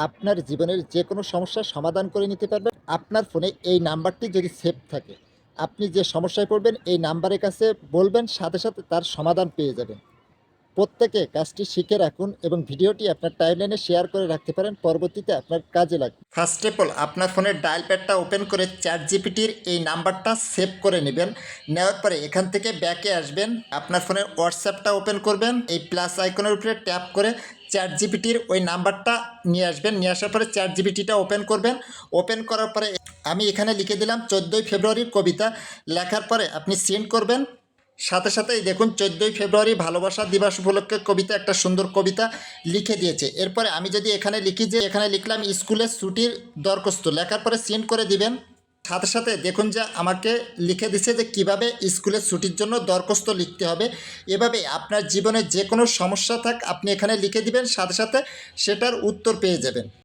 আপনার জীবনের যে কোনো সমস্যার সমাধান করে নিতে পারবেন। আপনার ফোনে এই নাম্বারটি যদি সেভ থাকে, আপনি যে সমস্যায় পড়বেন এই নাম্বারের কাছে বলবেন, সাথে, সাথে তার সমাধান পেয়ে যাবেন। প্রত্যেকে কাজটি শিখে রাখুন এবং ভিডিওটি আপনার টাইমলাইনে শেয়ার করে রাখতে পারেন, পরবর্তীতে আপনার কাজে লাগবে। ফার্স্ট অফ অল আপনার ফোনের ডায়াল প্যাডটা ওপেন করে চ্যাটজিপিটির এই নাম্বারটা সেভ করে নেবেন। নেওয়ার পরে এখান থেকে ব্যাকে আসবেন, আপনার ফোনের হোয়াটসঅ্যাপটা ওপেন করবেন, এই প্লাস আইকনের উপরে ট্যাপ করে চ্যাটজিপিটির ওই নাম্বারটা নিয়ে আসবেন। নিয়ে আসার পরে চ্যাটজিপিটিটা ওপেন করবেন। ওপেন করার পরে আমি এখানে লিখে দিলাম 14ই ফেব্রুয়ারির কবিতা। লেখার পরে আপনি সেন্ড করবেন। সাথে সাথেই দেখুন 14ই ফেব্রুয়ারি ভালোবাসা দিবস উপলক্ষে কবিতা, একটা সুন্দর কবিতা লিখে দিয়েছে। এরপরে আমি যদি এখানে লিখি যে এখানে লিখলাম স্কুলের ছুটির দরখাস্ত, লেখার পরে সেন্ড করে দিবেন। সাথে সাথে দেখুন যে আমাকে লিখে দিচ্ছে যে কিভাবে স্কুলের ছুটির জন্য দরখাস্ত লিখতে হবে। এভাবে আপনার জীবনে যে কোনো সমস্যা থাক আপনি এখানে লিখে দিবেন, সাথে সাথে সেটার উত্তর পেয়ে যাবেন।